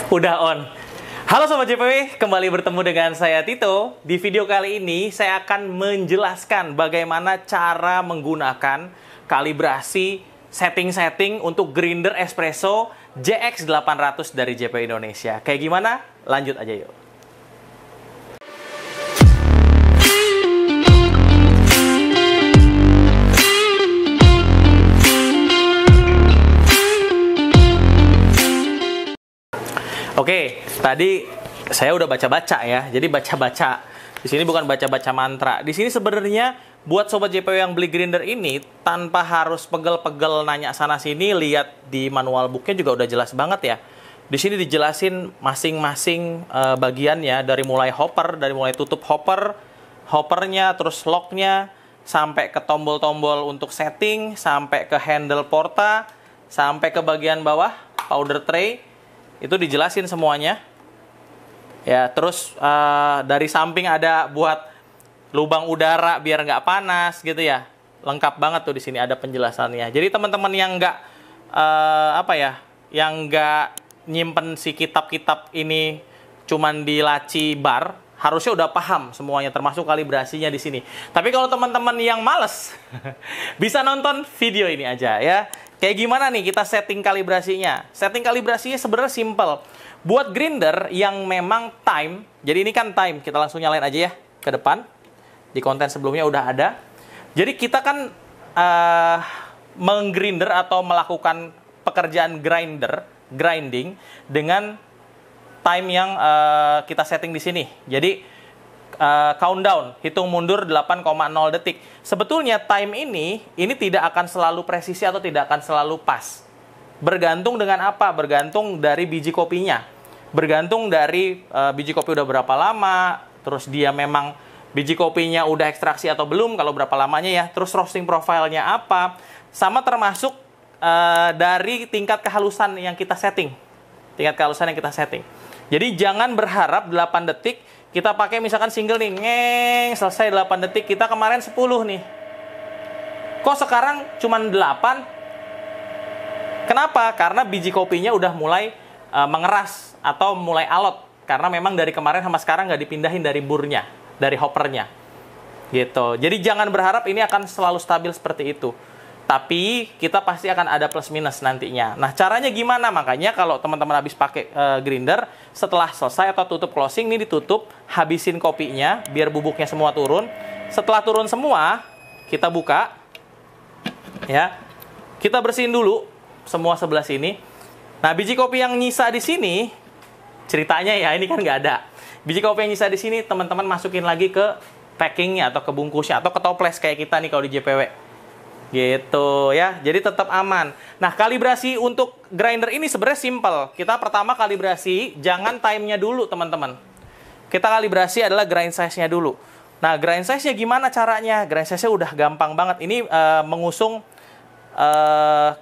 Udah on. Halo Sobat JPW, kembali bertemu dengan saya Tito. Di video kali ini saya akan menjelaskan bagaimana cara menggunakan kalibrasi setting-setting untuk grinder espresso JX800 dari JPW Indonesia. Kayak gimana? Lanjut aja yuk. Oke, tadi saya udah baca-baca ya. Jadi baca-baca. Di sini bukan baca-baca mantra. Di sini sebenarnya buat sobat JPW yang beli grinder ini tanpa harus pegel-pegel nanya sana sini, lihat di manual booknya juga udah jelas banget ya. Di sini dijelasin masing-masing bagiannya, dari mulai hopper, dari mulai tutup hoppernya, terus locknya, sampai ke tombol-tombol untuk setting, sampai ke handle porta, sampai ke bagian bawah powder tray. Itu dijelasin semuanya ya. Terus dari samping ada buat lubang udara biar nggak panas gitu ya, lengkap banget tuh. Di sini ada penjelasannya. Jadi teman-teman yang nggak yang nggak nyimpen si kitab-kitab ini cuman di laci bar, harusnya udah paham semuanya, termasuk kalibrasinya di sini. Tapi kalau teman-teman yang males bisa nonton video ini aja ya. Kayak gimana nih kita setting kalibrasinya? Setting kalibrasinya sebenarnya simple. Buat grinder yang memang time, jadi ini kan time, kita langsung nyalain aja ya ke depan. Di konten sebelumnya udah ada. Jadi kita kan menggrinder atau melakukan pekerjaan grinding dengan time yang kita setting di sini. Jadi countdown, hitung mundur 8,0 detik. Sebetulnya time ini tidak akan selalu presisi atau tidak akan selalu pas. Bergantung dengan apa? Bergantung dari biji kopinya. Bergantung dari biji kopi udah berapa lama, terus dia memang biji kopinya udah ekstraksi atau belum, kalau berapa lamanya ya, terus roasting profile-nya apa, sama termasuk dari tingkat kehalusan yang kita setting. Tingkat kehalusan yang kita setting. Jadi jangan berharap 8 detik. Kita pakai misalkan single nih, selesai 8 detik. Kita kemarin 10 nih. Kok sekarang cuma 8? Kenapa? Karena biji kopinya udah mulai mengeras atau mulai alot. Karena memang dari kemarin sama sekarang nggak dipindahin dari burnya, dari hoppernya. Gitu. Jadi jangan berharap ini akan selalu stabil seperti itu. Tapi kita pasti akan ada plus minus nantinya. Nah, caranya gimana? Makanya kalau teman-teman habis pakai grinder, setelah selesai atau tutup closing, ini ditutup, habisin kopinya, biar bubuknya semua turun. Setelah turun semua, kita buka. Ya, kita bersihin dulu semua sebelah sini. Nah, biji kopi yang nyisa di sini, ceritanya ya, ini kan nggak ada. Biji kopi yang nyisa di sini, teman-teman masukin lagi ke packingnya atau ke bungkusnya, atau ke toples kayak kita nih kalau di JPW. Gitu ya, jadi tetap aman. Nah, kalibrasi untuk grinder ini sebenarnya simple. Kita pertama kalibrasi, jangan time-nya dulu teman-teman. Kita kalibrasi adalah grind size-nya dulu. Nah, grind size-nya gimana caranya? Grind size-nya udah gampang banget. Ini mengusung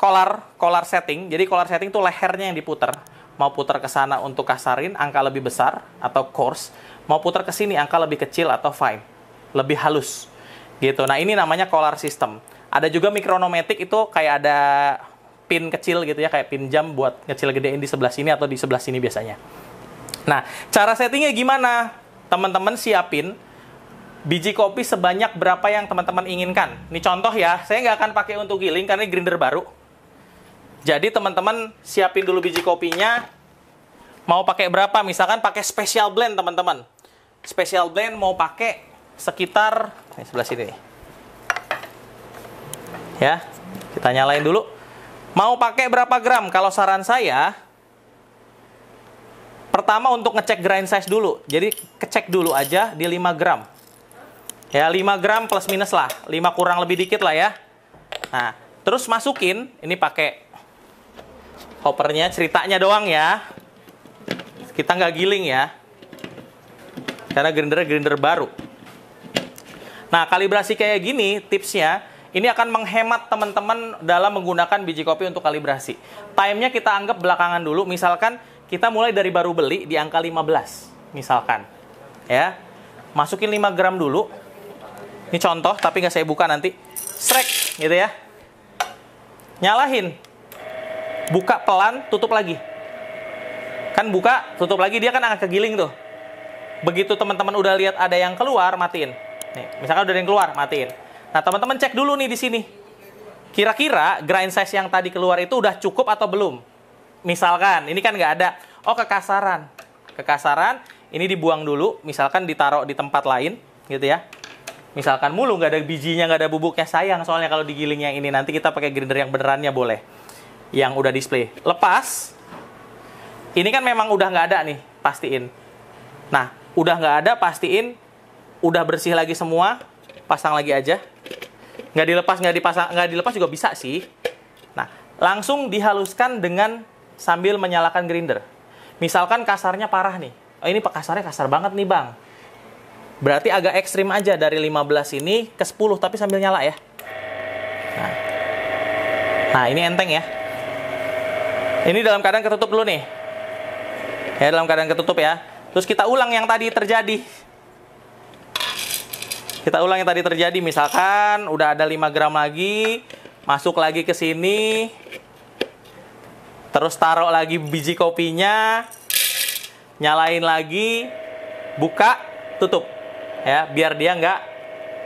collar setting. Jadi collar setting tuh lehernya yang diputer. Mau putar ke sana untuk kasarin, angka lebih besar atau coarse. Mau putar ke sini, angka lebih kecil atau fine, lebih halus. Gitu. Nah, ini namanya collar system. Ada juga mikronometik, itu kayak ada pin kecil gitu ya, kayak pin jam buat ngecil gedein di sebelah sini atau di sebelah sini biasanya. Nah, cara settingnya gimana? Teman-teman siapin biji kopi sebanyak berapa yang teman-teman inginkan. Ini contoh ya, saya nggak akan pakai untuk giling karena ini grinder baru. Jadi teman-teman siapin dulu biji kopinya. Mau pakai berapa? Misalkan pakai special blend teman-teman. Special blend mau pakai sekitar sebelah sini nih. Ya, kita nyalain dulu. Mau pakai berapa gram? Kalau saran saya, pertama untuk ngecek grind size dulu. Jadi kecek dulu aja di 5 gram. Ya, 5 gram plus minus lah. 5 kurang lebih dikit lah ya. Nah, terus masukin, ini pakai hoppernya, ceritanya doang ya. Kita nggak giling ya. Karena grindernya grinder baru. Nah, kalibrasi kayak gini, tipsnya, ini akan menghemat teman-teman dalam menggunakan biji kopi untuk kalibrasi. Time-nya kita anggap belakangan dulu. Misalkan kita mulai dari baru beli di angka 15. Misalkan. Ya. Masukin 5 gram dulu. Ini contoh, tapi nggak saya buka nanti. Srek, gitu ya. Nyalahin. Buka pelan, tutup lagi. Kan buka, tutup lagi, dia kan akan kegiling tuh. Begitu teman-teman udah lihat ada yang keluar, matiin. Nih, misalkan udah ada yang keluar, matiin. Nah, teman-teman cek dulu nih di sini. Kira-kira grind size yang tadi keluar itu udah cukup atau belum? Misalkan, ini kan nggak ada. Oh, kekasaran. Kekasaran, ini dibuang dulu. Misalkan ditaruh di tempat lain, gitu ya. Misalkan mulu, nggak ada bijinya, nggak ada bubuknya. Sayang soalnya kalau digiling yang ini. Nanti kita pakai grinder yang benerannya boleh. Yang udah display. Lepas. Ini kan memang udah nggak ada nih, pastiin. Nah, udah nggak ada, pastiin. Udah bersih lagi semua. Pasang lagi aja. Nggak dilepas, nggak dilepas juga bisa sih. Nah, langsung dihaluskan dengan sambil menyalakan grinder. Misalkan kasarnya parah nih. Oh, ini kasarnya kasar banget nih, Bang. Berarti agak ekstrim aja dari 15 ini ke 10, tapi sambil nyala ya. Nah, ini enteng ya. Ini dalam keadaan ketutup dulu nih. Ya, dalam keadaan ketutup ya. Terus kita ulang yang tadi terjadi. Kita ulang yang tadi terjadi, misalkan udah ada 5 gram lagi, masuk lagi ke sini, terus taruh lagi biji kopinya, nyalain lagi, buka, tutup, ya, biar dia nggak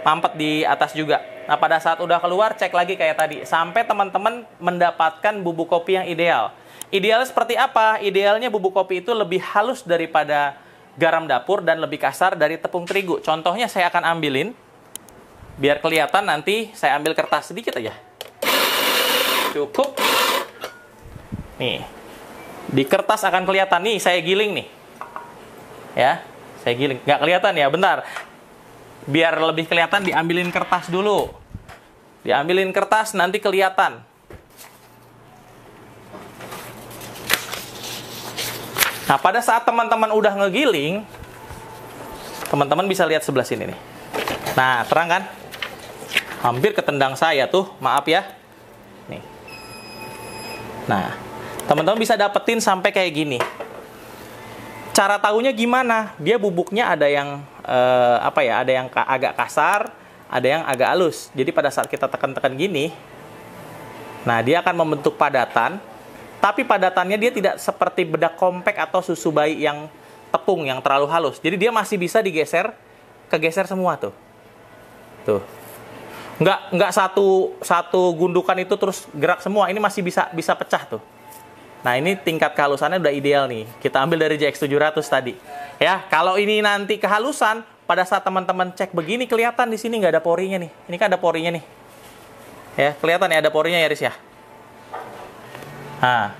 mampet di atas juga. Nah, pada saat udah keluar, cek lagi kayak tadi, sampai teman-teman mendapatkan bubuk kopi yang ideal. Idealnya seperti apa? Idealnya bubuk kopi itu lebih halus daripada garam dapur dan lebih kasar dari tepung terigu. Contohnya saya akan ambilin, biar kelihatan nanti saya ambil kertas sedikit aja. Cukup. Nih, di kertas akan kelihatan nih, saya giling nih. Ya, saya giling. Nggak kelihatan ya, bentar. Biar lebih kelihatan, diambilin kertas dulu. Diambilin kertas, nanti kelihatan. Nah, pada saat teman-teman udah ngegiling, teman-teman bisa lihat sebelah sini nih. Nah, terang kan? Hampir ketendang saya tuh, maaf ya. Nih. Nah, teman-teman bisa dapetin sampai kayak gini. Cara tahunya gimana? Dia bubuknya ada yang ada yang agak kasar, ada yang agak halus. Jadi pada saat kita tekan-tekan gini, nah dia akan membentuk padatan. Tapi padatannya dia tidak seperti bedak kompak atau susu bayi yang tepung, yang terlalu halus. Jadi dia masih bisa digeser, kegeser semua tuh. Tuh. Nggak satu gundukan itu terus gerak semua. Ini masih bisa pecah tuh. Nah, ini tingkat kehalusannya udah ideal nih. Kita ambil dari JX700 tadi. Ya, kalau ini nanti kehalusan, pada saat teman-teman cek begini, kelihatan di sini nggak ada porinya nih. Ini kan ada porinya nih. Ya, kelihatan ya ada porinya ya, Riz ya. Nah,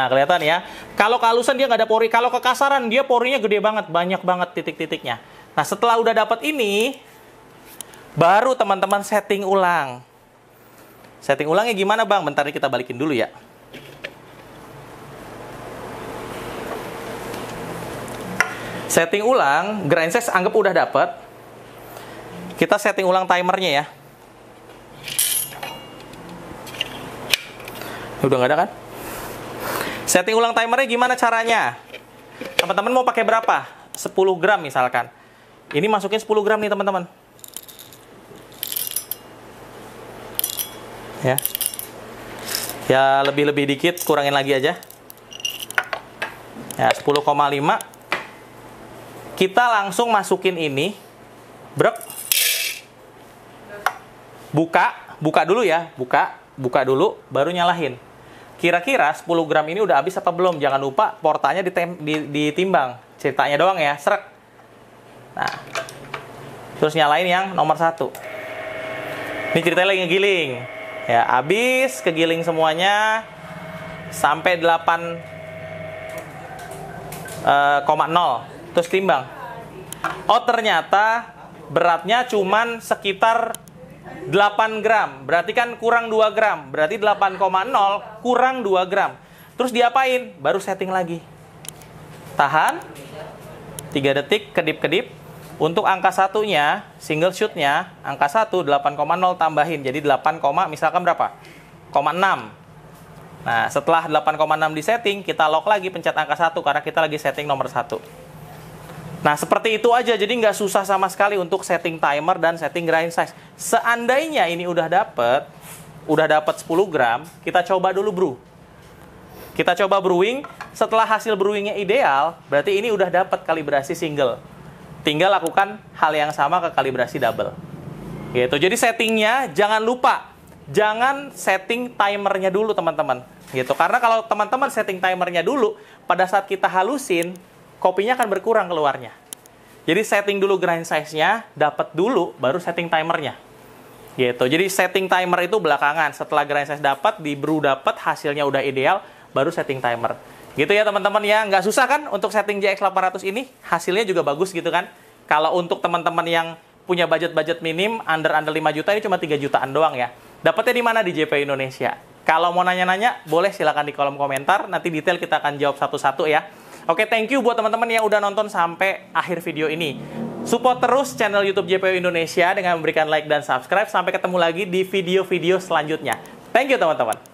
kelihatan ya. Kalau kehalusan dia nggak ada pori. Kalau kekasaran dia porinya gede banget, banyak banget titik-titiknya. Nah, setelah udah dapat ini, baru teman-teman setting ulang. Setting ulangnya gimana, Bang? Bentar nih kita balikin dulu ya. Setting ulang, grind size anggap udah dapat. Kita setting ulang timernya ya. Udah nggak ada kan? Setting ulang timernya gimana caranya? Teman-teman mau pakai berapa? 10 gram misalkan. Ini masukin 10 gram nih teman-teman. Ya. Ya lebih-lebih dikit, kurangin lagi aja. Ya, 10,5. Kita langsung masukin ini. Brek. Buka dulu ya, buka dulu baru nyalahin. Kira-kira 10 gram ini udah habis apa belum? Jangan lupa portanya ditimbang. Ceritanya doang ya, srek. Nah, terus nyalain yang nomor 1. Ini ceritanya lagi ngegiling. Ya, habis kegiling semuanya sampai 8,0. Terus timbang. Oh, ternyata beratnya cuman sekitar 8 gram, berarti kan kurang 2 gram, berarti 8,0 kurang 2 gram. Terus diapain? Baru setting lagi. Tahan 3 detik, kedip-kedip. Untuk angka satunya, single shootnya, angka 1, 8,0 tambahin. Jadi 8, misalkan berapa? 0,6. Nah, setelah 8,6 di setting, kita lock lagi pencet angka 1, karena kita lagi setting nomor 1. Nah, seperti itu aja. Jadi nggak susah sama sekali untuk setting timer dan setting grind size. Seandainya ini udah dapet 10 gram, kita coba dulu, bro. Kita coba brewing, setelah hasil brewingnya ideal, berarti ini udah dapat kalibrasi single. Tinggal lakukan hal yang sama ke kalibrasi double. Gitu. Jadi settingnya jangan lupa, jangan setting timernya dulu teman-teman. Gitu. Karena kalau teman-teman setting timernya dulu, pada saat kita halusin, kopinya akan berkurang keluarnya. Jadi setting dulu grind size-nya, dapat dulu, baru setting timernya. Gitu. Jadi setting timer itu belakangan. Setelah grind size dapat, di brew dapat, hasilnya udah ideal, baru setting timer. Gitu ya teman-teman ya. Nggak susah kan untuk setting JX800 ini? Hasilnya juga bagus gitu kan. Kalau untuk teman-teman yang punya budget minim, under 5 juta, ini cuma 3 jutaan doang ya. Dapatnya di mana? Di JP Indonesia. Kalau mau nanya-nanya, boleh silakan di kolom komentar. Nanti detail kita akan jawab satu-satu ya. Oke, thank you buat teman-teman yang udah nonton sampai akhir video ini. Support terus channel YouTube JPU Indonesia dengan memberikan like dan subscribe. Sampai ketemu lagi di video-video selanjutnya. Thank you teman-teman.